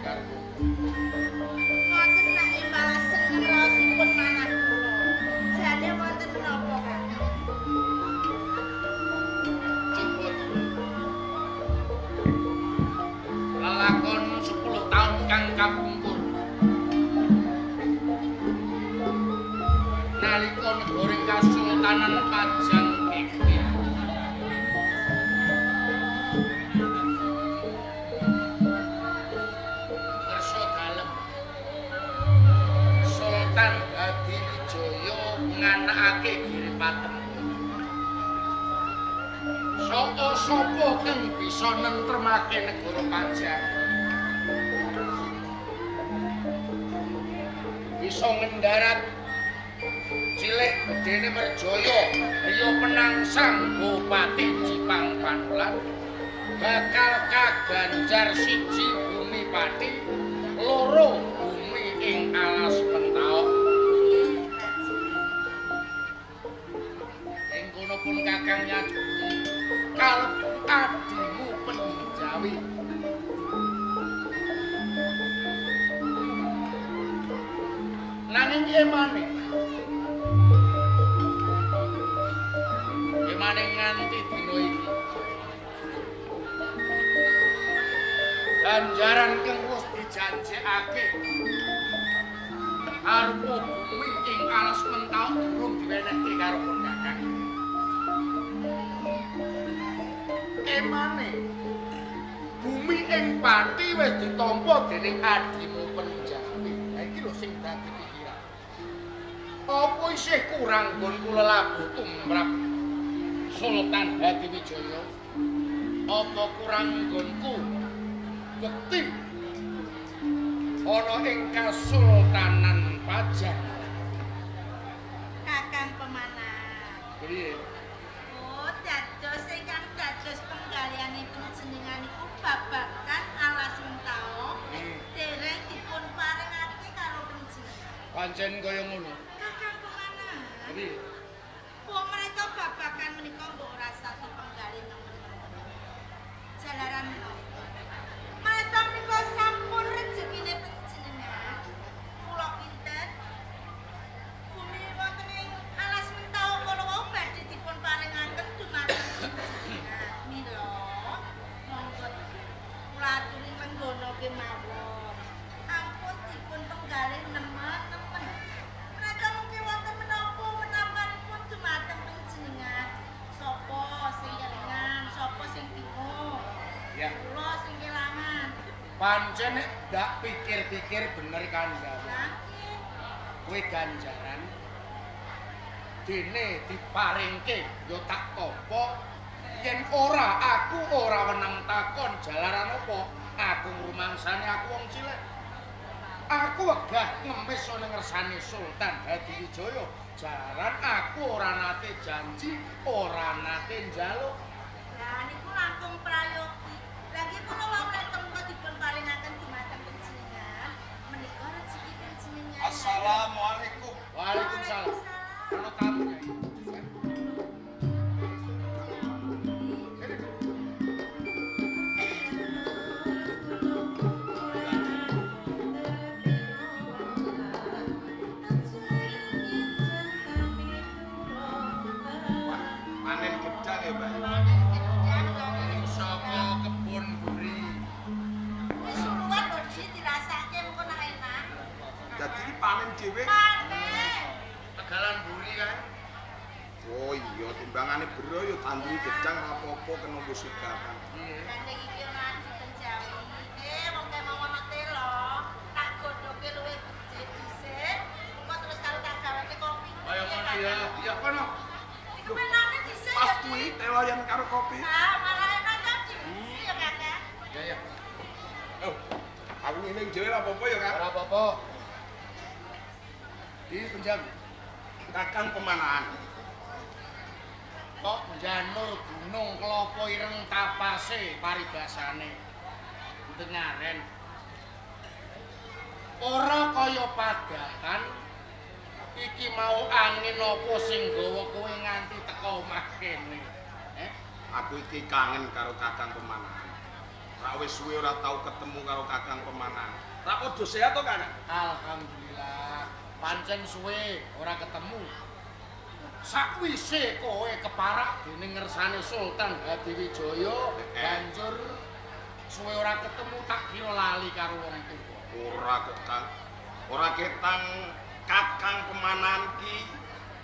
karo Wonten nek imbalan seneng raosipun manah kula. Jane wonten menapa, Kakang? coba lelakon 10 tahun kang kapungkur nalika negara Kasultanan Pajang Geger kersa dalem Sultan Hadiwijaya nganakake Giripaten. Sapa kang bisa nentremake negara Pajang? Bisa ngendarat cilik gedene merjaya riya penangsang Bupati Jipang Panulan bakal kaganjar siji bumi pati loro bumi ing alas Pentaok. Ing kono pun Kakang Nyaduni kalebu adimu penjawi. Nanging emane nganti dina iki ganjaran kang wis dijanjekake arupa bumi ing alas Pentaok durung diwenehke karo Kakang. Emane bumi ing Pati wis ditampa dening adimu Penjawi. Lah iki lho sing dadi pikiran. Apa isih kurang nggon kula labuh tumrap Sultan Hadiwijaya? Apa kurang nggonku bekti ana ing Kasultanan Pajang? Kakang pemanah. Piye? Oh, dados ingkang dados penggalianipun jenengan iku babagan alas Pentaok dereng dipun paringake karo panjenengan. Pancen kaya ngono. Kakang pemanah. Piye? Wong mereka babagan menika mbok ora satu penggali nemen-nemen. Jalaran menapa? Mereka menika sampun rezekine panjenengan. Kula kinten bumi wonten ing alas Pentaok kala wau badhe dipun paringaken dumateng panjenengan. Mila monggo kula aturi menggono kemawon. Ampun dipun penggalih nemen-nemen. Mereka mungkin wonten menapa menapanipun dumateng panjenengan. Sapa sing kelingan, sapa sing bingung. Ya. Kula sing kelangan. Pancen nek ndak pikir-pikir bener kandhane. Nggih. Kuwi ganjaran dene diparingke ya tak tampa yen ora aku ora wenang takon jalaran apa aku ngrumangsane aku wong cilik. Aku wegah ngemis ana ngersane Sultan Hadiwijaya jalaran aku ora nate janji, ora nate njaluk. Lah niku langkung prayogi. Lagi kula wau menika dipun paringaken dumateng panjenengan. Menika rezeki panjenengan. Assalamualaikum. Waalaikumsalam. Ana tamu ya. Panen gedang ya, Mbak. Saka kebun buri. Wis suruhan lho Di dirasake mengko nak enak. Jadi ini panen dhewe. Panen. Tegalan buri kan. Oh iya, timbangane bero ya tanduri gedang apa-apa kena musigakan. Iya. Gandeng iki ora dipenjawi. Wong kaya mau ana telo, tak godhoke luwih becik dhisik. Engko terus karo tak gaweke kopi. Kaya ngono ya. Iya kono. Iku menane dhisik Pas ya. kuwi teloyan karo kopi. Ah, malah enak kan Di. Ya Kakak. Ya ya. Oh, aku ngene dhewe ora apa-apa ya, Kak. Ora apa-apa. Di Penjawi. Kakang pemanahan. Kok janur gunung kelapa ireng tapase paribasane. Dengaren. Ora kaya padakan iki mau angin apa sing gawa kowe nganti teka omah kene. Aku iki kangen karo kakang pemanahan. Ra wis suwe ora tau ketemu karo Kakang Pemanan. Ra padha sehat to, Kakang? Alhamdulillah. Pancen suwe ora ketemu. Sakwise kowe keparak dening ngersane Sultan Hadiwijaya, banjur suwe ora ketemu tak kira lali karo wong tuwa. Ora kok, Kang. Ora ketang Kakang Pemanan ki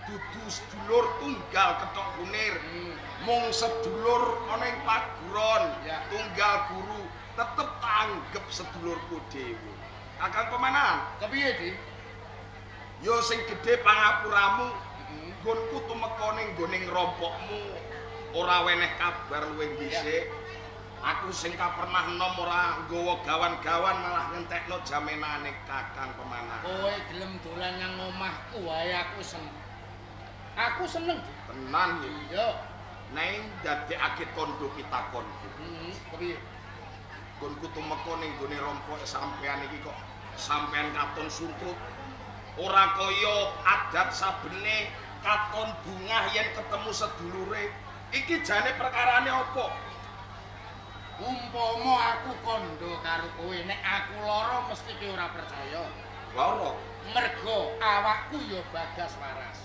dudu sedulur tunggal Kethok Kunir. Mung sedulur ana ing paguron, Ya. tunggal guru, tetep tanggep sedulurku dhewe. Kakang Pemanan, Kepiye, Di? yo sing gedhe pangapuramu, nggonku tumeka ning nggoning rompokmu, ora weneh kabar luwih dhisik. Aku sing pernah enom ora nggawa gawan-gawan malah ngentekno jamenane Kakang Pemanan. Kowe gelem dolan nang omahku wae aku seneng. Aku seneng, Di. Tenan iki. Yo. Neng dadekake kondo pitakonku. Kepiye? Nggonku tumeka ning nggone rompoke sampean iki kok sampean katon sungkut. Ora kaya adat sabene katon bungah yen ketemu sedulure. Iki jane perkarane apa? Umpama aku kondo karo kowe, nek aku lara mesti kowe ora percaya. Lara. Mergo awakku ya Bagas waras.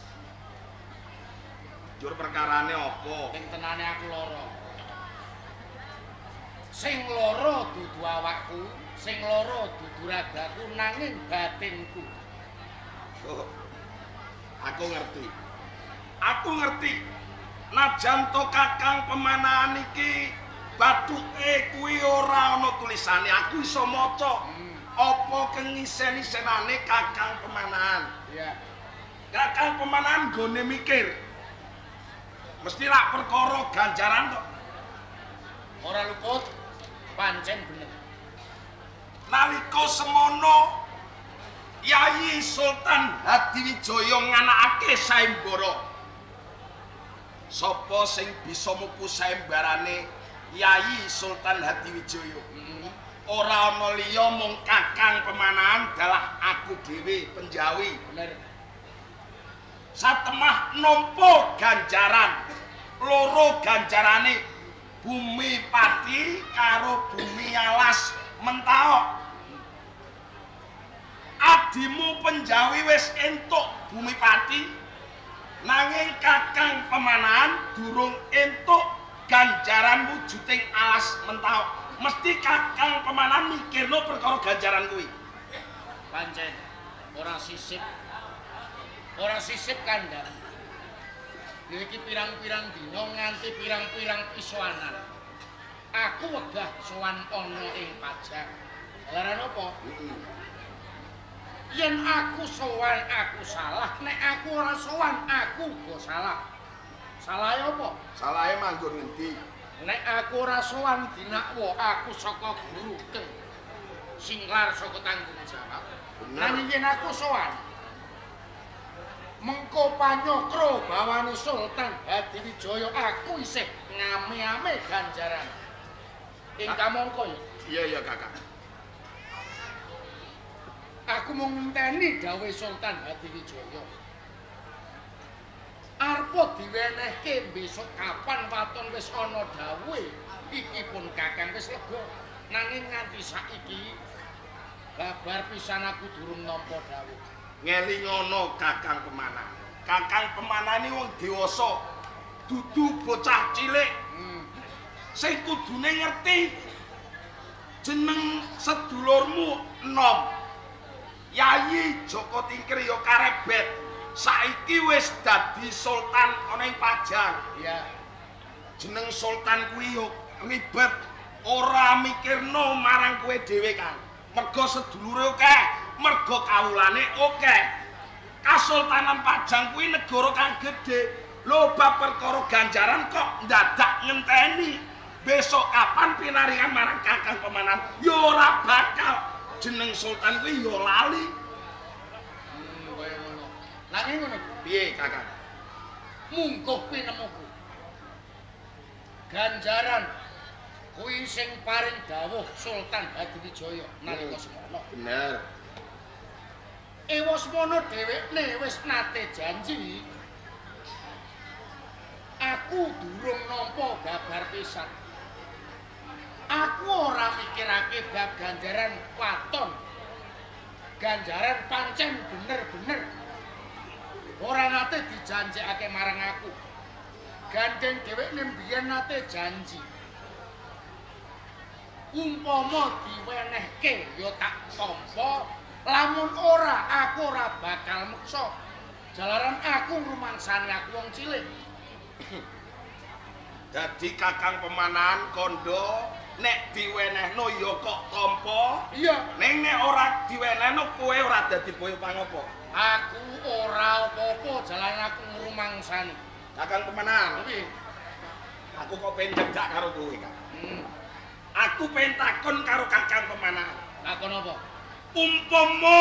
Jur perkarane apa? Sing tenane aku lara. Sing lara dudu awakku, sing lara dudu ragaku nanging batinku. Oh, aku ngerti. Aku ngerti. Najan to Kakang Pemanan iki bathuke kuwi ora ana tulisane, aku iso maca. Apa kengisen-isenane Kakang Pemanan? Ya. Kakang Pemanan gone mikir. Mesti rak perkara ganjaran kok. Ora luput, pancen bener. Nalika semono Yayi Sultan Hadiwijaya nganakake sayembara. Sapa sing bisa mupu sayembarane Yayi Sultan Hadiwijaya? Ora ana liya mung Kakang Pemanan dalah aku dhewe Penjawi. Bener. Satemah nampa ganjaran. Loro ganjarane Bumi Pati karo Bumi Alas Mentaok. Adimu Penjawi wis entuk Bumi Pati, nanging Kakang Pemanan durung entuk ganjaran wujuding Alas Mentaok. Mesti Kakang Pemanan mikirno perkara ganjaran kuwi. Pancen ora sisip. Ora sisip kandhang. Iki pirang-pirang dina nganti pirang-pirang pisoanan. Aku wegah sowan ana ing pajak. Laran apa? Yen aku sowan aku salah, nek aku ora sowan aku uga salah. Salahe apa? Salahe manggon ngendi? Nek aku ora sowan dinakwa aku saka guru keng. Singlar saka tanggung jawab. Nanging yen aku sowan mengko panyokro bawane Sultan Hadiwijaya aku isih ngame-ame ganjaran. Ing kamangka ya. Iya Kakak. Aku mau ngenteni dawuh Sultan Hadiwijaya. Arep diwenehke besok kapan waton wis ana dawuhe iki pun Kakang wis lega. Nanging nganti saiki babar pisan aku durung nampa dawuh. Ngelingono Kakang Pemanan. Kakang Pemanan iki wong dewasa, dudu bocah cilik. Sing kudune ngerti jeneng sedulurmu enom. Yayi Joko Tingkir ya karebet. Saiki wis dadi sultan ana ing Pajang. Iya. Jeneng sultan kuwi yo ribet, ora mikirno marang kowe dhewe, Kang. Mergo sedulure akeh, mergo kawulane akeh. Kasultanan Pajang kuwi negara kang gedhe. Lho bab perkara ganjaran kok ndadak ngenteni. Besok kapan pinaringan marang Kakang Pemanan? Ya ora bakal. Jeneng sultan kuwi ya lali. Kaya ngono. Nanging ngono, Piye, Kakang? mungkuh pinemuku. Ganjaran kuwi sing paring dawuh Sultan Hadiwijaya nalika semono. Bener. Ewosemono dhewekne wis nate janji. Aku durung nampa babar pisan. Aku ora mikirake bab ganjaran waton. Ganjaran pancen bener-bener ora nate dijanjekake marang aku. Gandeng dheweke mbiyen nate janji. Umpama diwenehke ya tak tampa, lamun ora aku ora bakal meksa. Jalaran aku ngrumangsani aku wong cilik. Dadi Kakang Pemanahan kondo nek diwenehno ya kok tampa. Iya, Ning nek ora diwenehno kowe ora dadi boyo pangopo. aku ora apa-apa jalaran aku ngrumangsani. Kakang Pemanahan, Tapi aku kok pengen jejak karo kowe, Kang. hmm, Aku pengen takon karo Kakang Pemanahan. takon apa? Umpama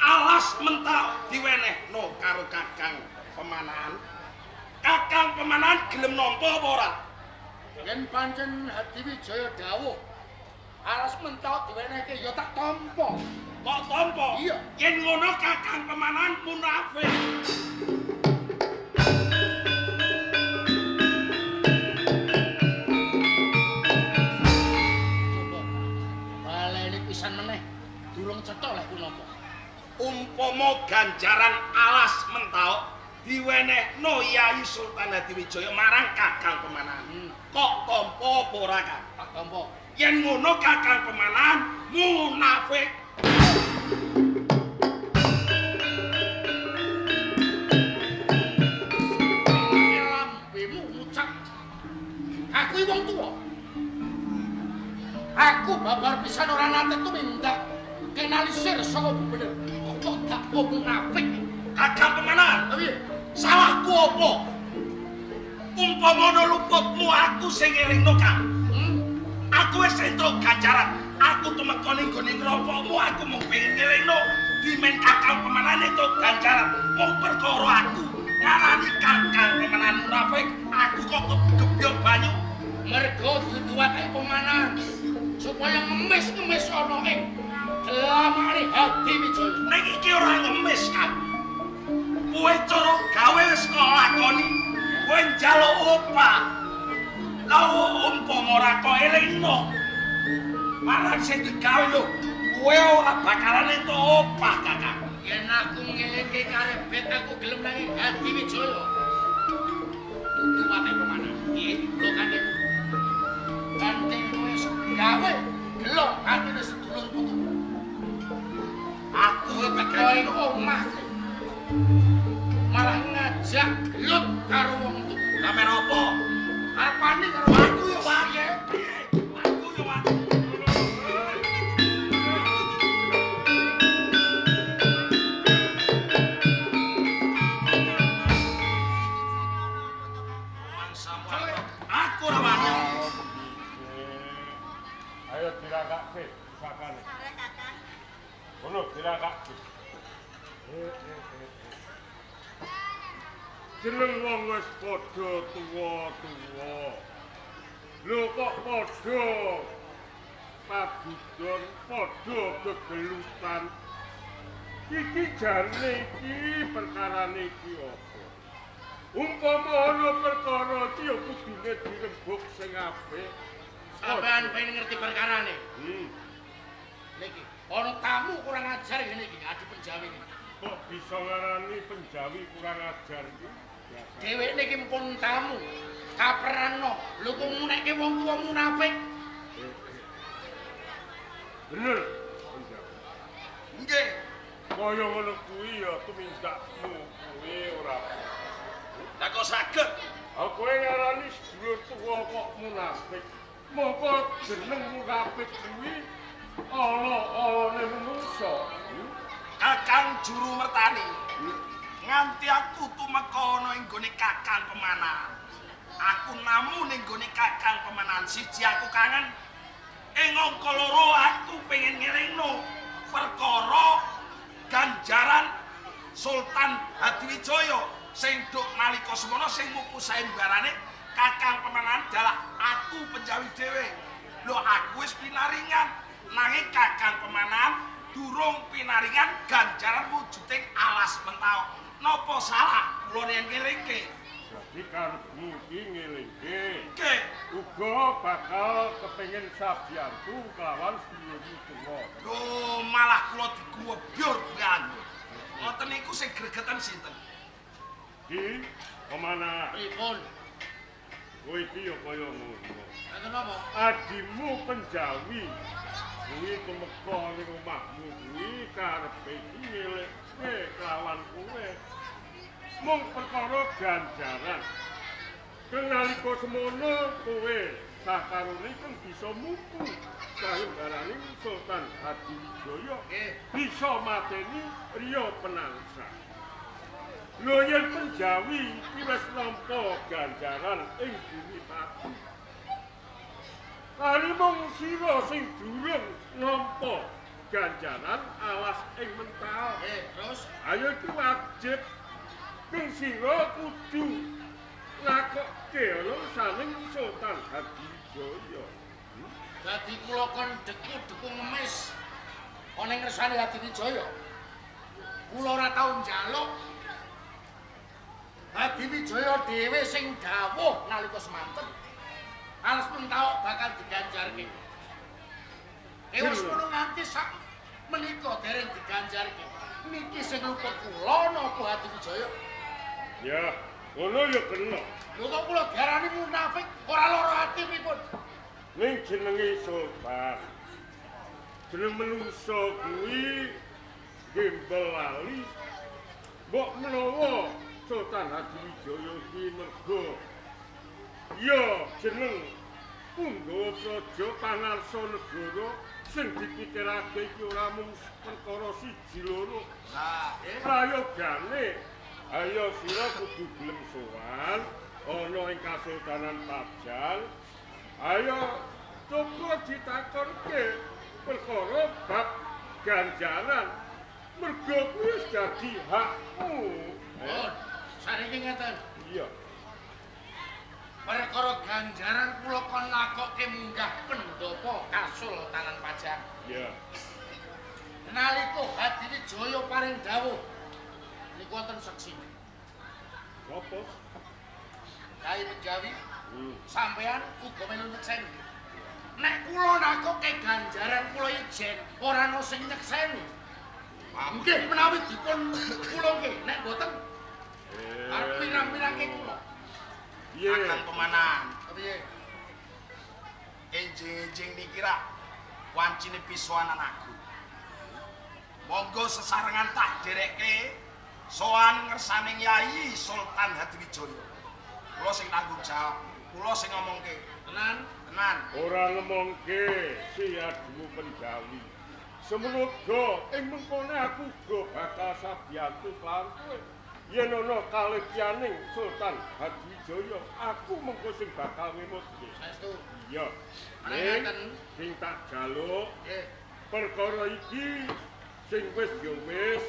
alas mentak diwenehno karo Kakang Pemanahan, Kakang Pemanahan gelem nampa apa ora? Yen pancen Hadiwijaya dawuh alas mentok diwenehke ya tak tampa. Kok tampa? Iya. Yen ngono Kakang Pemanahan munafik. Coba baleni pisan meneh durung cetha lek ku napa. Umpama ganjaran alas mentok diwenehno Yai Sultan Hadiwijaya marang Kakang Pemanahan. Kok tampa apa ora, Kang? Tak tampa. Yen ngono Kakang Pemanahan munafik. Lambemu ngucap. Aku iki wong tuwa. Aku babar pisan ora nate tumindak kenalisir saka bener. Kok gak munafik. Kakang Pemanahan, Tapi salahku apa? Umpama ana luputmu aku sing ngelingno, Kang. Aku wis entuk ganjaran. Aku tumeka ning gone ngrompokmu, aku mung pengen ngelingno dimen Kakang Pemanahan entuk ganjaran. Mung perkara aku ngarani Kakang Pemanahan munafik, aku kok kegebyok banyu. mergo dituwake pemanahan supaya ngemis-ngemis ana ing gelamane Hadiwijaya. Ning iki ora ngemis, Kang. Kowe cara gawe wis kok lakoni. Kowe njaluk opah. Lah umpama ora kok elingno. Marang sing digawe lho, kowe ora bakalan entuk opah, Kakang. Yen aku ngelingke karebet aku gelem nang Hadiwijaya. Dituwake pemanahan. Nggih, lho Kanjeng. Kanjeng wis gawe gelem atine sedulur putu. Aku Teko ing omah malah ngajak gelut karo wong tuwa. sampeyan apa? Arepane karo Aku yo wae. Aku yo wae. Aku ora wani. Ayo dirangkake pusakane. Sare Kakang. Ngono dirangkake. Jeneng wong wis padha tuwa-tuwa. Lho kok padha padudon, padha gegelutan. Iki jane iki perkarane iki apa? Umpama ana perkara iki ya kudune dirembug sing apik. Sampeyan pengen ngerti perkarane. Hmm. Niki, ana tamu kurang ajar ngene iki, adi penjawi iki. Kok bisa ngarani penjawi kurang ajar iki? Biasa. Dheweke niki mpun tamu. Kaperano, lho kok ngunekke wong tuwa munafik. Bener, penjawi. Nggih. Kaya ngono kuwi ya tumindakmu kuwi ora. Lah kok saged? Aku ngarani sedulur tuwa kok munafik. Mongko jeneng munafik kuwi ala-alane manungsa. Kakang Juru Mertani. Nganti aku tumeka ana ing gone Kakang Pemanahan. Aku namu ning gone Kakang Pemanahan siji aku kangen. Ing angka loro aku pengen ngelingno perkara ganjaran Sultan Hadiwijaya sing nduk nalika semono sing mupu saembarane Kakang Pemanahan dalah aku penjawi dhewe. Lho aku wis pinaringan nanging Kakang Pemanahan durung pinaringan ganjaran wujuding alas mentawak. Napa salah kula yen ngelingke? Jadi karepmu iki ngelingke. Nggih, uga bakal kepengin sabiyantu kelawan sedulurmu tuwa. Lho, malah kula diguwebyur banget. Ngoten niku sing gregetan sinten? Ki, kemana? Pripun? Kowe iki ya kaya ngono. Enten napa? Adimu penjawi kuwi tumeka ning omahmu kuwi karepe iki ngelekne kelawan kowe. Mung perkara ganjaran. Kenalika semono kowe sakarone kan bisa mupu sayembaraning Sultan Hadiwijaya Nggih. bisa mateni Riya Penangsa. Lho yen penjawi iki wis nampa ganjaran ing bumi pati. Kari mung sira sing durung nampa ganjaran alas ing mental. Nggih, terus Ayo iki wajib ping sira kudu lakokke ana saling Sultan Hadiwijaya. dadi kula kon deku ngemis ana ing ngersane Hadiwijaya. Kula ora tau njaluk Hadiwijaya dhewe sing dawuh nalika semanten. Alas mentau bakal diganjarke. Wis ngono nganti sak menika dereng diganjarke. Niki sing luput kula napa Hadiwijaya? Ya, ngono ya kena. Lho kok kula diarani munafik, ora lara ati pripun? Ning jenenge Sultan. Jeneng menungso kuwi gembel lali. Mbok menawa Sultan Hadiwijaya iki merga ya jeneng Punggawa Praja pangarsa negara sing dipikirake iki ora mung perkara siji loro. Lah, Prayogane ayo sira kudu gelem sowan ana ing Kasultanan Pajang. Ayo coba ditakonke perkara bab ganjaran. Mergo kuwi wis dadi hakmu. Oh, saniki ngeten. Iya. Perkara ganjaran kula kon lakokke munggah pendopo Kasultanan Pajang. Iya. Nalika Hadiwijaya paring dawuh niku wonten seksi. Apa? Kai penjawi Hmm. sampean uga melu nyekseni. Nek kula nakokke ganjaran kula ijen ora ana sing nyekseni. Nggih menawi dipun kulungke nek boten arep pirang-pirangke kula. Iya. Akan pemanan. Piye? Enjing-enjing niki ra wancine pisuanan aku. Monggo sesarengan tak dereke sowan ngersaning Yayi Sultan Hadiwijaya. Kula sing tanggung jawab, kula sing ngomongke. Tenan? Tenan. Ora ngomongke si adimu penjawi. Semenaga ing mengkone aku uga bakal sabiyantu kelawan kowe. Yen ana kalekyaning Sultan Hadiwijaya, aku mengko sing bakal ngemutke. Saestu. Iya. Ning Ning sing tak jaluk nggih. perkara iki sing wis ya wis.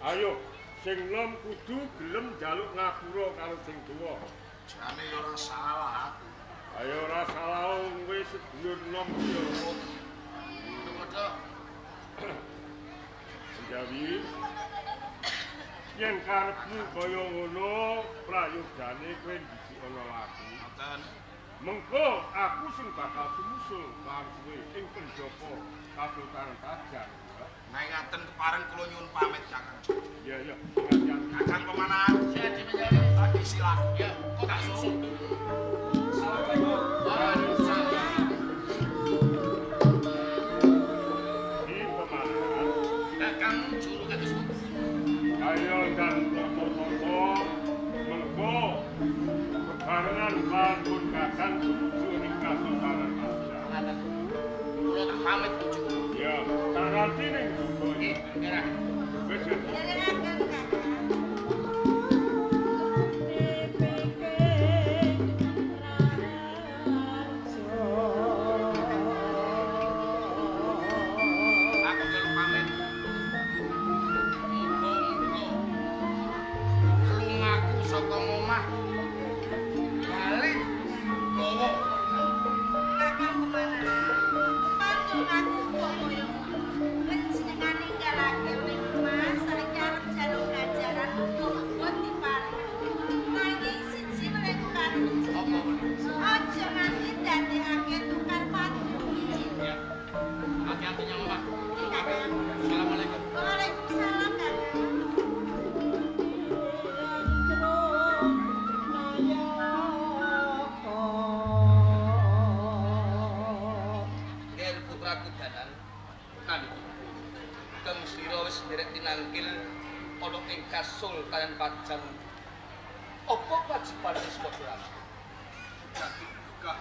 Ayo sing nom kudu gelem njaluk ngapura karo sing tuwa. Jane ya ora salah aku. Ayo ora salah wis sedulur nom ya. Padha Penjawi yen karepmu kaya ngono prayogane kowe dhisik ana lagi. Ngoten. Mengko aku sing bakal sumusul karo kowe ing pendopo Kasultanan Pajang. Nek ngaten kepareng kula nyuwun pamit Kakang. Iya iya, ngaten. Kakang pemanan. saya dipenjari. Lagi silakan. Ya, kok tak susul. Assalamualaikum. Waalaikumsalam. Di pemanan, Kakang juru kados ayo dan tokoh-tokoh mengko bebarengan bangun kakang menuju ing Kasultanan Pajang. ngaten. Kula tak pamit bojo. Ya, tak ngerti ning juga. Nggih, ngerah. Wis ya. Derekaken kakak. Aku kelu pamit. Muga-muga lungaku saka omah bali gawa. Kakak kemana? Panjang aku kok koyo. Wis jenengane ninggalake ning omah saiki arep Kang Sira wis nderek tinangkil ana ing Kasultanan Pajang. Apa kewajiban wis padha? Jadi buka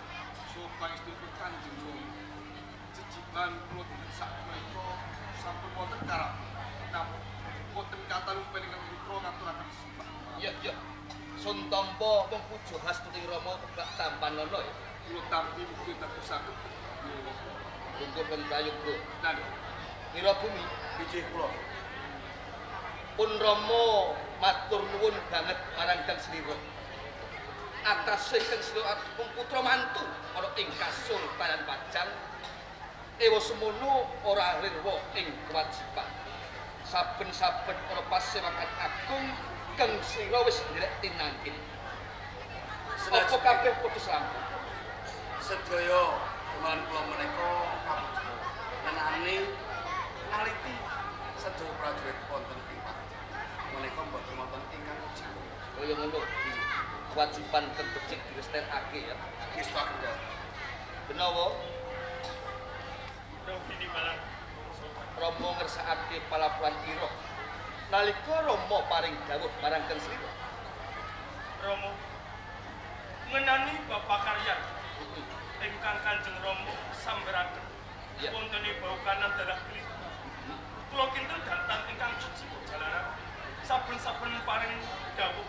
sopan istri Kanjeng Rama. Jejiban kula dinten sakmenika sampun wonten karap. Namun boten kata lumpih ingkang putra ngaturaken sembah. Ya. Sun tampa wong puja Hastuting Rama kebak Tampanana ya. Kula tampi mugi dadosaken. Lungguh Kang Prayoga. Dan Mira Bumi, Bijih kula. pun Rama matur nuwun banget marang Kang Slira. Atase Kang Slira wong putra mantu ana ing Kasultanan Pajang. Ewa semono ora rirwa ing kewajiban. Saben-saben ana pasewakan agung Kang Slira wis nderek tinangkil. Apa kabeh putus rampung. Sedaya kemawan kula menika kaputra. Nenane naliti sedaya prajurit wonten ing Pajang. Menika boten wonten ingkang uji. Kaya ngono. Kewajiban kang becik direstekake ya. Kista kendal. Benawa ini malah Rama ngersakake palabuhan ira. Nalika Rama paring dawuh marang Kang Slira. Rama ngenani Bapak Karyan ingkang Kanjeng Rama sambaraken Ya. wontenipun kanan dalah klit. Kula kinten dantan ingkang suci jalaran saben-saben paring dawuh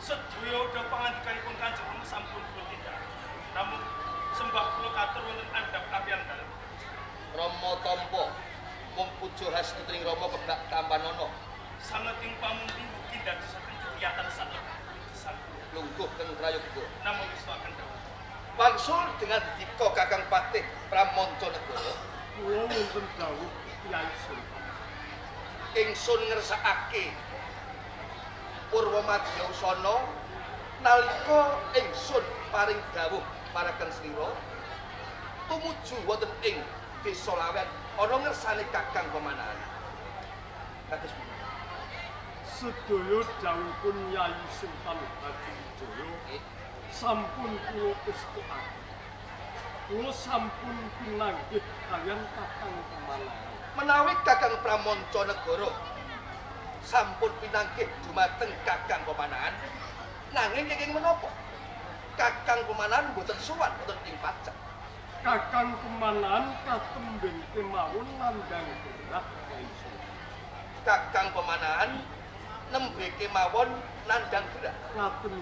sedaya dawuh pangandikanipun Kanjeng Rama sampun kula tindakake. Namun sembah kula katur wonten andhap kaliyan dalem. Rama tampa wong puja Hastuting Rama kebak Tampanana. Saneting pamundi mugi dadosaken kegiatan sak Lungguh Kang Prayoga. namun wisuaken dawuh. Wangsul dengan dika Kakang Patih Pramancanegara. kula wonten dawuh Kyai Sultan. Ingsun ngersakake Purwamadya Usana nalika ingsun paring dawuh marang Kang Slira tumuju wonten ing Desa Lawen ana ngersane Kakang Pemanahan. Kados punika. Sedaya dawuhipun Nyai Sultan Hadiwijaya sampun kula estukake. Kula sampun pinanggih kaliyan Kakang Pemanahan. Menawi Kakang Pramancanegara sampun pinanggih dumateng Kakang Pemanahan, nanging kenging menapa? Kakang Pemanahan boten sowan wonten ing Pajang. Kakang Pemanahan katemben kemawon nandhang gerah Kyai Sultan. Kakang Pemanahan nembe kemawon nandhang gerah. Ngaten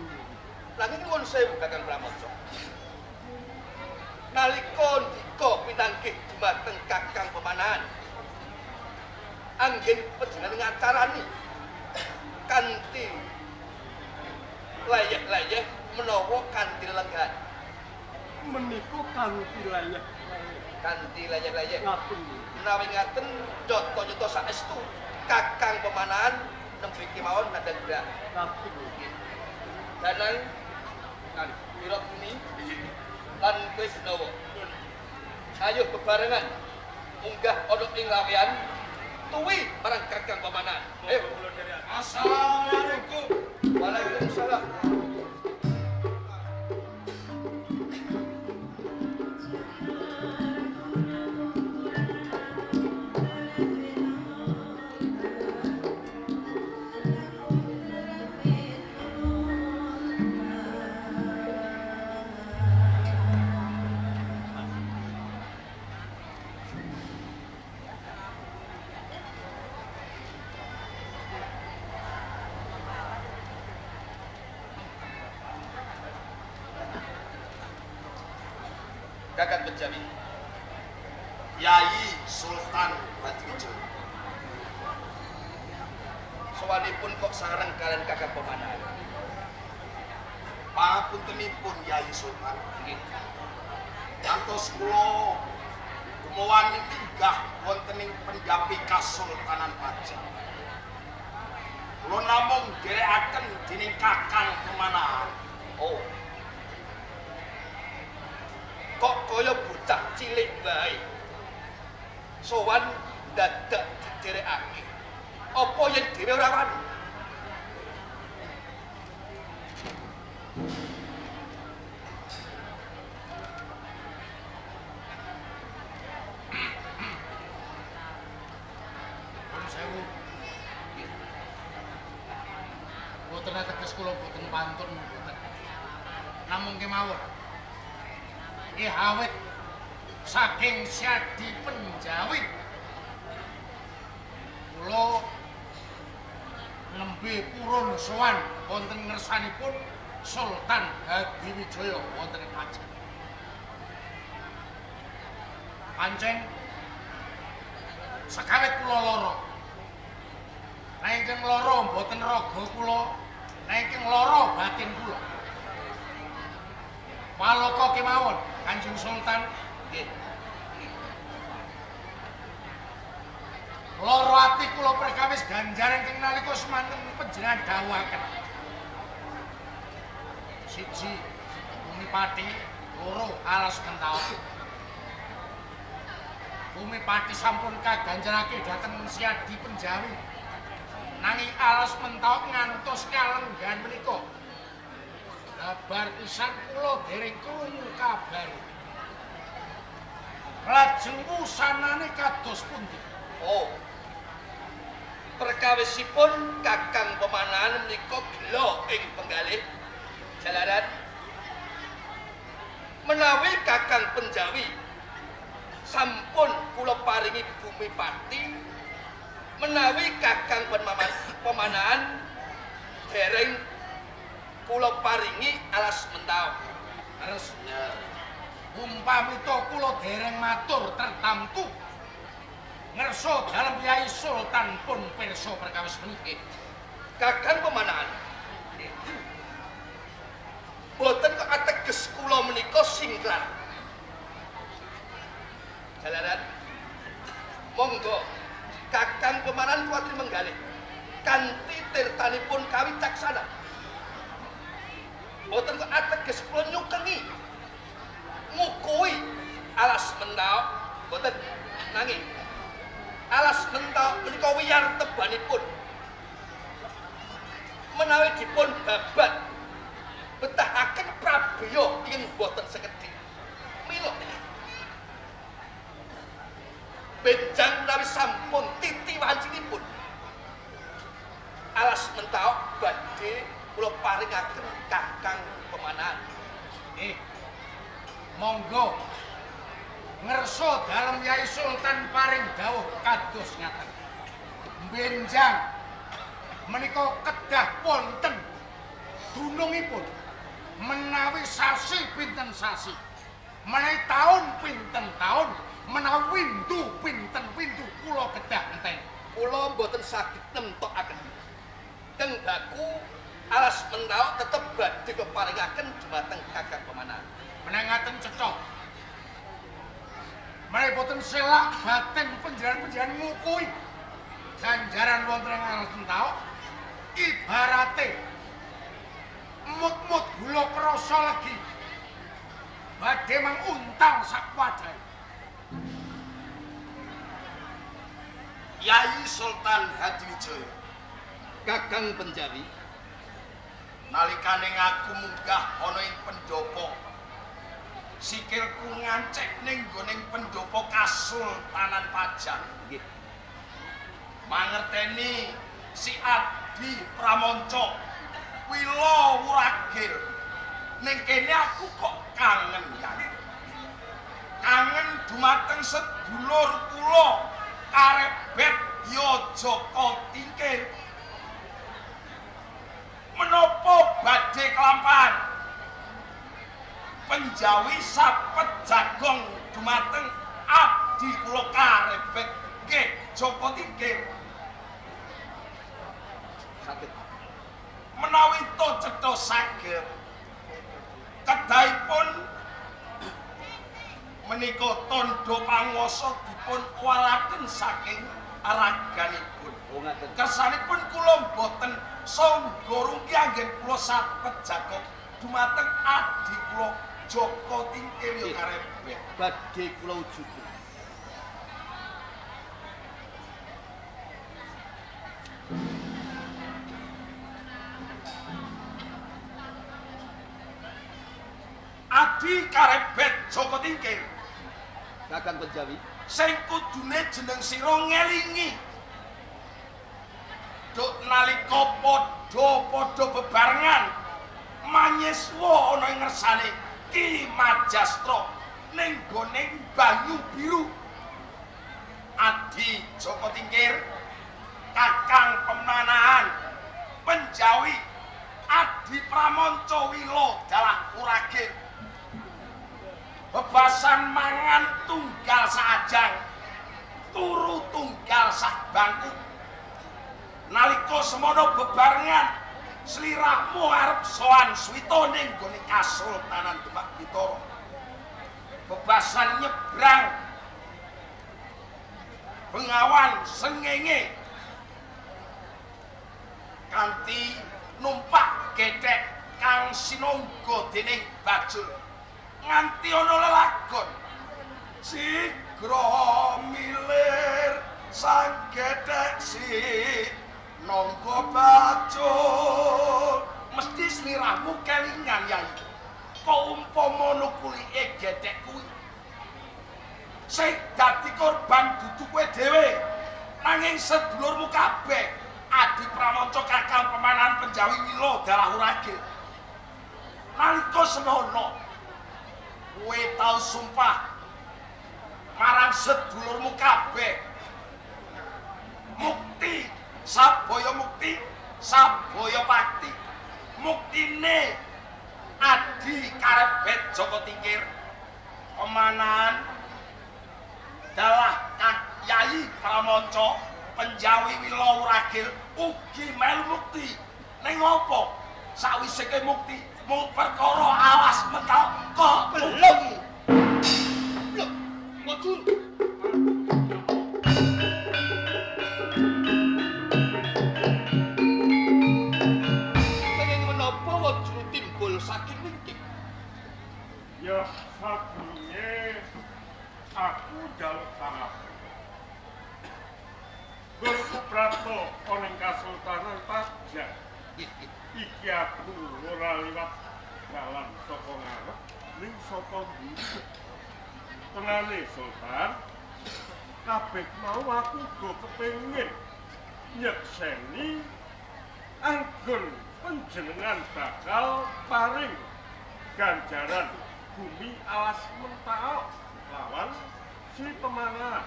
Nanging nuwun sewu Kakang Pramoco. Nalika ndika pinanggih dumateng Kakang Pemanahan, anggen panjenengan ngacarani kanthi layeh-layeh menawa kanthi lenggan. menika kanthi layah. Kanthi layeh-layeh. Ngaten. Menawi ngaten nyata-nyata saestu Kakang Pemanahan nembe kemawon nandhang gerah. Ngaten. Danang kali Mira Bumi lan kowe Benawa. Ayo bebarengan munggah ana ing lawean tuwi marang Kakang Pemanahan. Ayo. Assalamualaikum. Waalaikumsalam. Kakang Benjamin. Yai Sultan Hadiwijaya. Sowanipun kok sareng kalian Kakang Pemanahan. Pangapuntenipun Yai Sultan. Nggih. Kantos kula kemawon minggah wonten ing pendhapi Kasultanan Pajang. Kula namung nderekaken dening Kakang Pemanahan. Oh. Kok kaya bocah cilik bae. Sowan dadak didherekake. Apa yen dhewe ora wani? Sewu. Boten ateges kula boten pantun boten. Namung kemawon. Nggih awit saking Syadi Penjawi. Kula nembe purun sowan wonten ngersanipun Sultan Hadiwijaya wonten ing Pajang. Pancen sakawit kula lara. Nanging lara mboten raga kula, nanging lara batin kula. Palaka kemawon Kanjeng Sultan. Nggih. Lara ati kula perkawis ganjaran ing nalika semanten panjenengan dawuhaken. Siji Bumi Pati, loro Alas Mentawai. Bumi Pati sampun kaganjarake dhateng Syadi Penjawi. Nanging Alas Mentawai ngantos kalenggan menika. Kabar pisan kula dereng krungu kabar. Lajeng wusanane kados pundi? Oh. Perkawisipun Kakang Pemanahan menika gela ing penggalih jalaran menawi Kakang Penjawi sampun kula paringi Bumi Pati menawi Kakang Pemanahan dereng kula paringi Alas Mentawai. Terus umpami to kula dereng matur tertamtu ngerso dalem Yai Sultan pun pirsa perkawis meniki. Kakang Pemanahan boten kok ateges kula menika singklan. Jalaran monggo Kakang Pemanahan kuwatri menggalih kanthi tirtanipun kawicaksana. Boten kok ateges kula nyukengi ngukui Alas Mentawai boten, nanging Alas Mentawai menika wiyar tebanipun menawi dipun babat betahaken Prabeya ing boten sekedhik. Mila benjang menawi sampun titi wancinipun Alas Mentawai badhe kula paringaken Kakang Pemanahan. Monggo ngerso dalem Yai Sultan paring dawuh kados ngaten. Benjang menika kedah wonten dunungipun menawi sasi pinten sasi, menawi taun pinten taun, menawi windu pinten windu kula kedah enten. Kula mboten saged nemtokaken. Keng baku Alas Mentawai tetep badhe keparingaken dumateng Kakang Pemanahan. Menangaken cecok. Menawi boten selak batin panjenengan ngukui ganjaran wonten ing Alas Mentawai ibarate mut-mut gula krasa legi badhe manguntal sak wadhah. Yai Sultan Hadiwijaya. Kakang Penjawi Nalikane aku munggah ana ing pendopo, sikilku ngancek ning nggoning pendopo Kasultanan Pajang. nggih. Mangerteni si Adi Pramonco Wila Wuragil. Ning kene aku kok kangen ya. Kangen dumateng sedulur kula karebet ya Joko Tingkir. Menapa badhe kelampahan Penjawi sapet jagong dumateng abdi kula karebet nggih Joko Tingkir. Saged Menawi to cetha saged kedahipun menika tandha panguwasa dipun walaken saking raganipun. oh ngaten. Kersanipun kula boten sangga rugi anggen kula sapet jagong dumateng adi kula Joko Tingkir ya karebet. Badhe kula wujudu. Adi karebet Joko Tingkir Kakang Penjawi sing kudune jeneng sira ngelingi duk nalika padha bebarengan manyeswa ana ing ngersane Ki Majastra ning gone banyu biru. Adi Joko Tingkir, Kakang Pemanahan, Penjawi, Adi Pramonco Wilo dalah uragil. Bebasan mangan tunggal sajang, turu tunggal sak bangku. Nalika semono bebarengan, sliramu arep sowan Swita ning gone Kasultanan Demak Bintoro. Bebasan nyebrang Bengawan sengenge kanthi numpak gethek kang sinangga dening Bajul nganti ana lelagon sigra milir sang gethek sinangga Bajul. Mesti sliramu kelingan Yai, kok umpama nukulike gethek kuwi sing dadi korban dudu kowe dhewe nanging sedulurmu kabeh. Adi Pramonco, Kakang Pemanahan, Penjawi Wilo dalah uragil. Nalika semono kowe tau sumpah marang sedulurmu kabeh mukti sabaya mukti sabaya pakti. Muktine Adi karebet Joko Tingkir Pemanahan dalah Kak Yai Pramonco, Penjawi Wilo uragil ugi melu mukti. Ning apa sawise ke mukti mung perkara alas mental kok belum. Lho, Wajul. Pengen menapa Wajul timbul saking niki? Ya sadurunge aku jaluk pangapunten. Guru Prato ana ing Kasultanan Pajang. Iki aku ora liwat dalan saka ngarep ning saka mburi. Tenane Sultan, kabeh mau aku go kepengin nyekseni anggon panjenengan bakal paring ganjaran bumi alas mentao lawan si Pemanahan.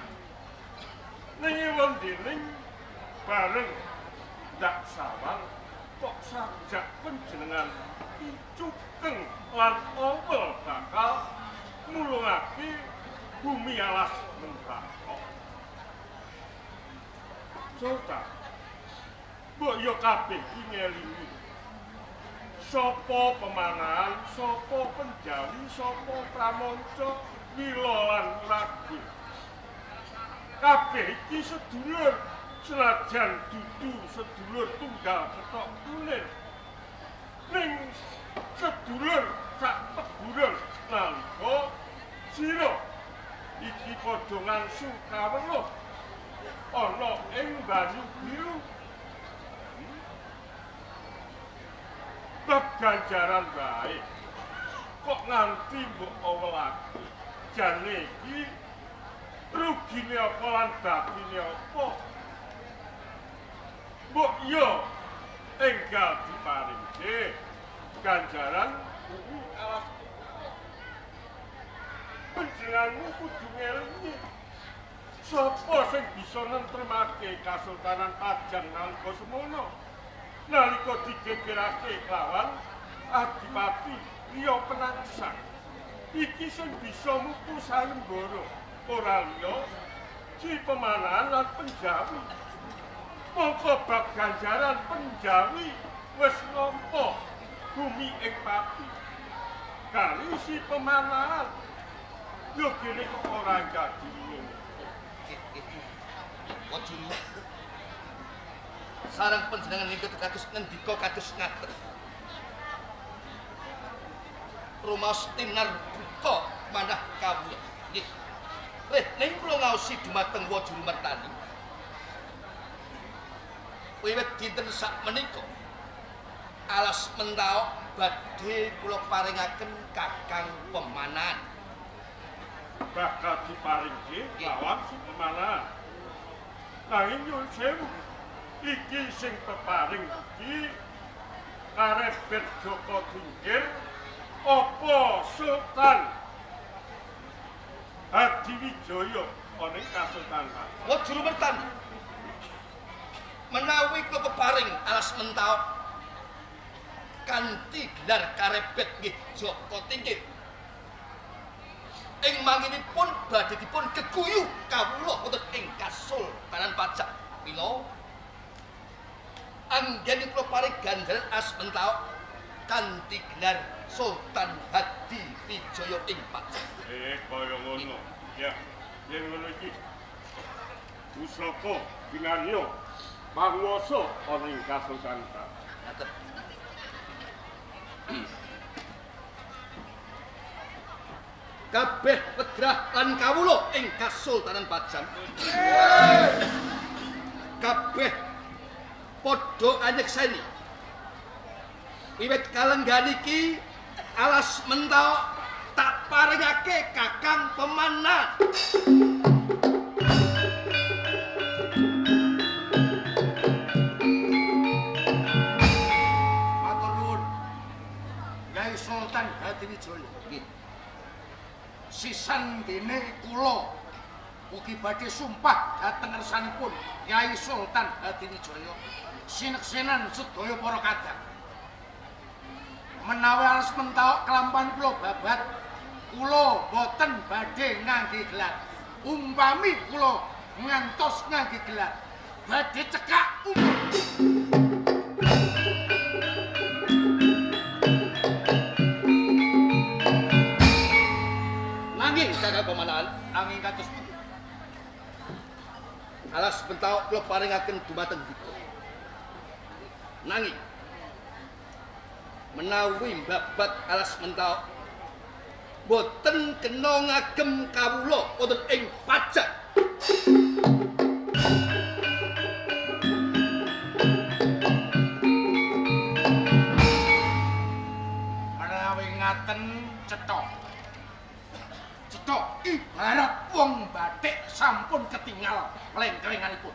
Ning wondening bareng ndak sawang kok sajak panjenengan icukeng lan omel bakal mulungake bumi alas mentao. Sultan, mbok yo kabeh iki ngelingi sapa Pemanahan, sapa Penjawi, sapa Pramonco, Wilo lan uragil. Kabeh iki sedulur senajan dudu sedulur tunggal ketok kulit. Ning sedulur sak peguron nalika sira iki padha ngangsu kaweruh ana ing banyu biru. Bab ganjaran bae kok nganti mbok owelake jane iki rugine apa lan batine apa? Mbok yo enggal diparingke ganjaran bumi alas. Panjenenganmu kudu ngelingi sapa sing bisa nentremake Kasultanan Pajang nalika semono. Nalika digegerake kelawan Adipati Liya Penangsang. Iki sing bisa mutu sayembara ora liya si Pemanahan lan Penjawi. Mongko bab ganjaran Penjawi wis nampa bumi ing pati. Kali si Pemanahan yo kene kok ora jadi ngono. Wajul. Sareng panjenengan niki kados ngendika kados ngaten. Rumaos tinar buka manah kawula. Nggih. Ning kula ngaosi dumateng Wajul Mertani. Wiwit dinten sak menika alas mentao badhe kula paringaken Kakang Pemanahan. Bakal diparingke lawan si Pemanahan. Nanging nyuwun sewu, iki sing peparing iki karebet Joko Tingkir apa Sultan Hadiwijaya ana ing Kasultanan. Wah juru mertan. Menawi kula peparing alas mentawak kanthi gelar karebet nggih Joko Tingkir. Ing manginipun badhe dipun geguyu kawula wonten ing Kasultanan Pajak. Mila anggen kula paring ganjaran as mentawak kanthi gelar Sultan Hadiwijaya ing Pajak. Kaya ngono. Ya, yen ngono iki Pusaka Binarya panguwasa ana ing Kasultanan. Ngaten. Kabeh wedrah lan kawula ing Kasultanan Pajang. Kabeh padha anyekseni. Wiwit kalenggan iki alas mentawak tak paringake Kakang Pemana. Matur nuwun. Yai Sultan Hadiwijaya. Nggih. Sisan dene kula ugi badhe sumpah dhateng ngersanipun Yai Sultan Hadiwijaya sineksenan sedaya para kadang. Menawi alas mentawak kelampan kula babat, kula boten badhe ngangge gelar. Umpami kula ngantos ngangge gelar, badhe cekak Nanging Kakang Pemanahan angin kados pundi. alas mentawak kula paringaken dumateng dipun. Nanging menawi babat alas mentawak boten kena ngagem kawula wonten ing Pajak. Menawi ngaten cethok. Cethok ibarat wong batik sampun ketinggal lengkrenganipun.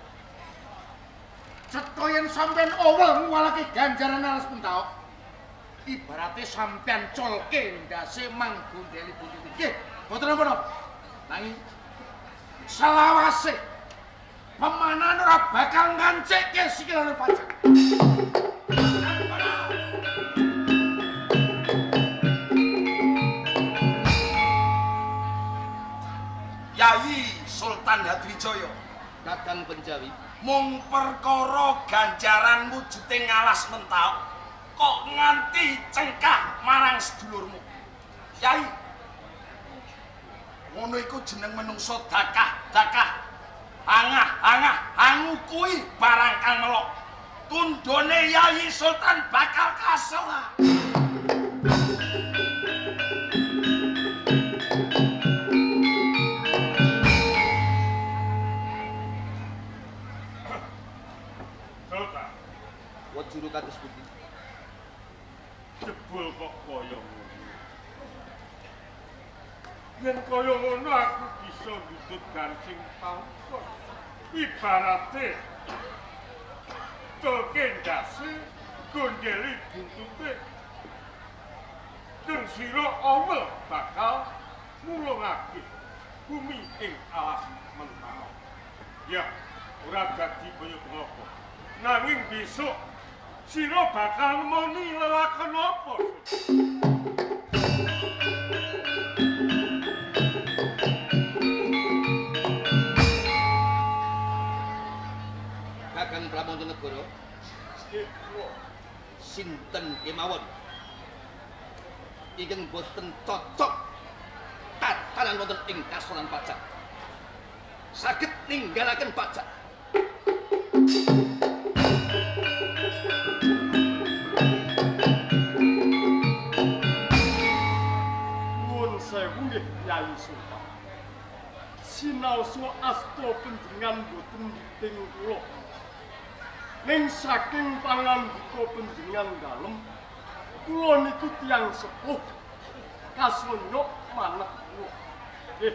Cethok yen sampeyan owel nguwalake ganjaran alas mentawak, ibarate sampeyan colke ndase manggondeli buntut nggih. Boten napa-napa. Nanging selawase pemanan ora bakal ngancike sikilane Pajak. Yai Sultan Hadiwijaya, Kakang Penjawi mung perkara ganjaran wujuding alas mentawak kok nganti cengkah marang sedulurmu. Yai, ngono iku jeneng menungso dakah, angah, angu kuwi barang kang melok. Tundone Yai Sultan bakal kasil. Sultan, wajuru kados pundi? jebul kok kaya ngono. Yen kaya ngono aku bisa ngudut gancing pangkon. Ibarate colke ndase gondeli buntute. Deng sira awel bakal mulungake bumi ing alas mentawak. Ya, ora dadi kaya ngopo. Nanging besok sira bakal nemoni lelakon apa? Kakang Pramontonegoro sinten kemawon ingkang boten cocok tatanan wonten ing Kasultanan Pajak saged ninggalaken Pajak. Nuwun sewu nggih Yai Sultan. Sinaosa asta panjenengan boten miting kula. Ning saking pangandika panjenengan dalem, kula niku tiyang sepuh kasonyok manah kula. Nggih.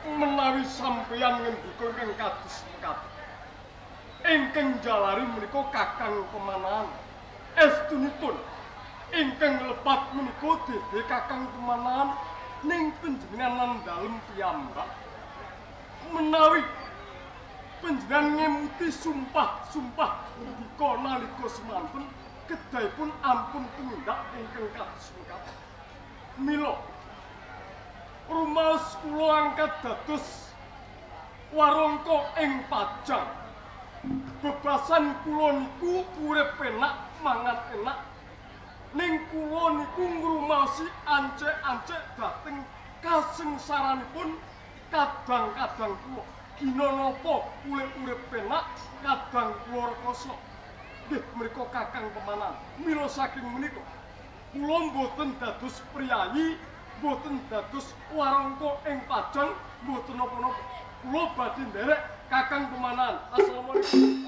Menawi sampeyan ngendika ingkang kados mekaten. ingkang jalari menika Kakang Pemanan. Estunipun ingkang lepat menika dede Kakang Pemanan ning panjenenganan dalem piyambak. Menawi panjenengan ngemuti sumpah-sumpah punika nalika semanten kedahipun ampun tumindak ingkang kados mekaten. Mila rumaos kula angkat dados warangka ing Pajang. Bebasan kula niku urip enak, mangan enak. Ning kula niku ngrumaosi ancek-ancek dhateng kasengsaranipun kadang-kadang kula. Dina napa kula urip enak, kadang kula rekoso. Nggih mriku Kakang Pemanan. Mila saking menika kula mboten dados priyayi, mboten dados warangka ing Pajang, mboten napa-napa. Kula badhe nderek Kakang Pemanan. Assalamualaikum.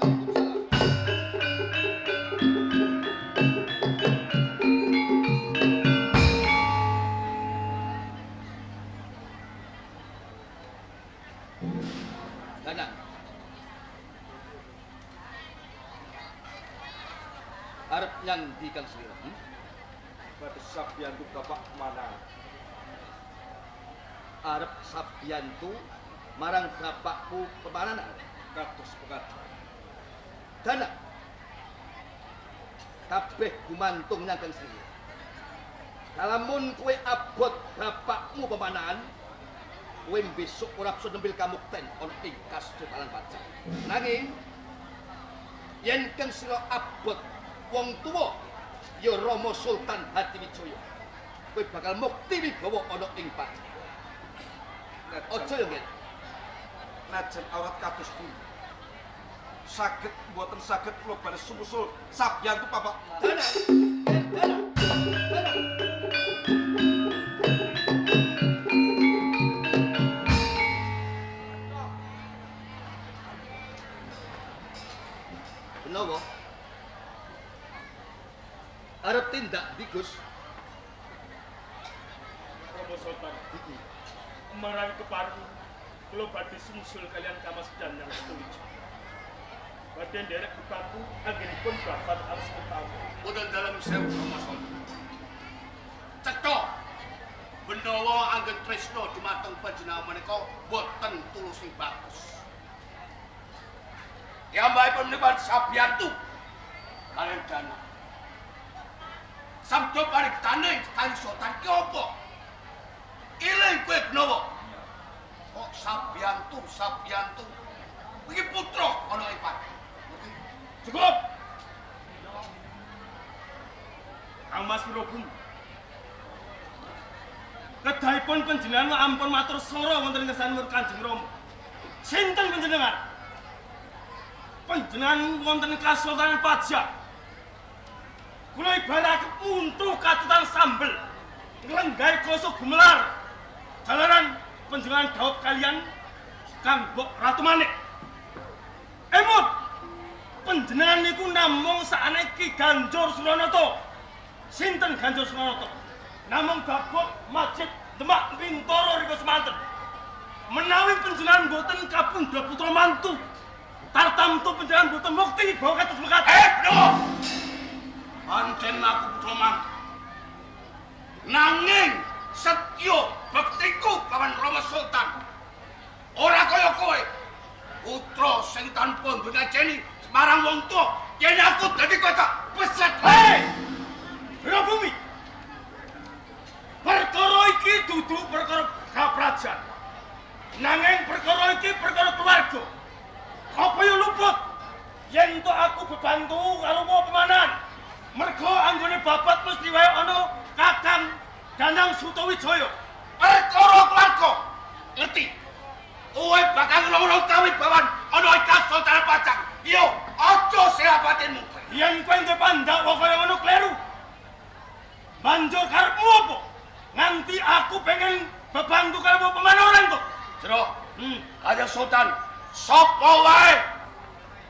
Danang. Arep nyang di Kang Slira. Bates sabyantu Bapak Pemanan. Arep sabyantu marang bapakku Pemanan. Kados pekaten. Danang. Kabeh gumantung nyang Kang Slira. Kalamun kowe abot bapakmu Pemanan, kowe besok ora bisa nempil kamukten ana ing Kasultanan Pajang. Nanging yen Kang Slira abot wong tuwa ya Rama Sultan Hadiwijaya, kowe bakal mukti wibawa ana ing Pajang. Aja ya, Ngen. Najan awrat kados pundi. Saged mboten saged kula baris sumusul sabyantu Bapak. Danang. Danang. Danang. Menawa arep tindak ndi, Gus? Rama Sultan. Marang kepareng kula badhe sumusul kalian Kamas Dandang Setuju. Badhe nderek bebantu anggenipun babat arus utawi. Boten dalem sewu Rama Sultan. Cetha Benawa anggen tresna dumateng panjenengan menika boten tulus sing bagus. Piyambakipun menika sabyantu kalian Danang. Sabda parigdaning kali Sultan ki apa? Iling kowe Benawa. Kok sabyantu. Iki putra ana ing Pati. Cukup. Kang Mas Wirabumi. Kedahipun panjenengan ampun matur sora wonten ngersanipun Kanjeng Rama. Sinten panjenengan? Panjenengan wonten Kasultanan Pajang. Kula ibarat untu katutan sambel. Nglenggahi koso gumelar. Jalaran panjenengan dhawuh kalian Kang Mbok Ratu Manik. Emut panjenengan niku namung sakane Ki Ganjur Suranata. Sinten Ganjur Suranata? Namung babot Masjid Demak Bintoro rika semanten. Menawi panjenengan boten kapundhut putra mantu, tartamtu panjenengan boten mukti bawa kados mekaten. Benawa. Pancen aku putra mantu. Nanging setya bektiku kawan Rama Sultan. Ora kaya kowe. Putra sing tanpa ngajeni marang wong tuwa. Yen aku dadi kowe tak beset. Hei! Wirabumi. Perkara iki dudu perkara kaprajan. Nanging perkara iki perkara keluarga. Apa yo luput yen to aku bebantu karo Pemanan. Mergo anggone babat mesti wae ana Kakang Danang Sutawijaya. Perkara keluarga. Ngerti? Kowe bakal ngrong kawibawan ana ing Kasultanan Pajang. Yo, aja seha batinmu. Yen kowe ndek pandhawa kaya ngono kleru. Banjur karepmu apa? Nganti aku pengen bebantu karo Pemanan kok. Jero, Kanjeng Sultan, sapa wae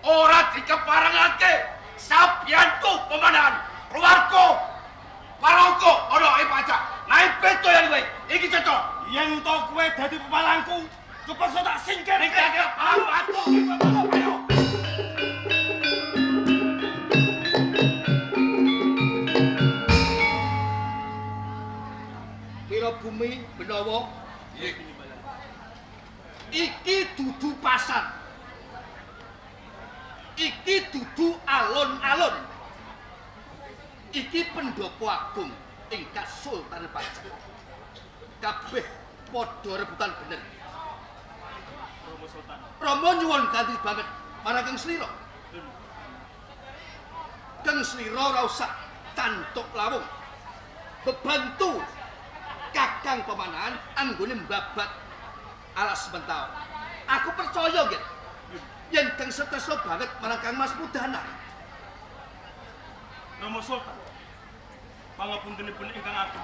ora dikeparengake sabyantu Pemanan, keluarga paraga ana ing Pajang. Naik beto yang kowe. Iki cocok. Yen to kowe dadi pepalangku, kepaksa tak singkir iki. Nek paham aku. Ayo. Benawa, iki dudu pasar. Iki dudu alun-alun. Iki pendopo agung ing Kasultanan Pajang. Kabeh padha rebutan bener. Romo Sultan. Rama nyuwun ganti banget marang Kang Slira. Kang Slira ora usah cantuk lawung. Bebantu Kakang Pemanahan anggone mbabat alas mentau. Aku percaya nggih. Yen Kang setresna banget marang Kang Mas Mudana. Romo Sultan. Pangapuntenipun ingkang agung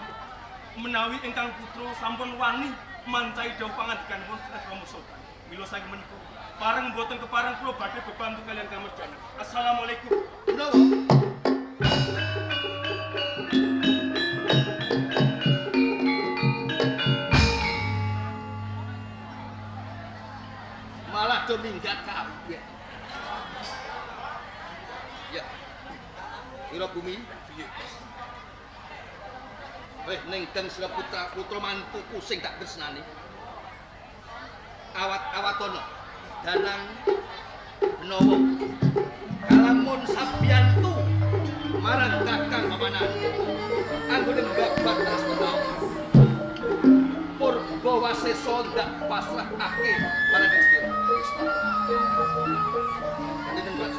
menawi ingkang putra sampun wani mancai dawuh pangandikanipun Romo Sultan. Mila saking menika pareng mboten kepareng kula badhe bebantu kalian Kang Merjana. Assalamualaikum. Menawa malah do minggat kabeh. Ya. Ira bumi. Weh ning Kang Slira putra mantuku sing tak tresnani. Awat-awatono Danang Benawa kalamun sabiyantu marang Kakang Pemanahan anggone mbabat tas menawa Purbawasesa ndak pasrahake marang Kang Slira. Dinten Pak.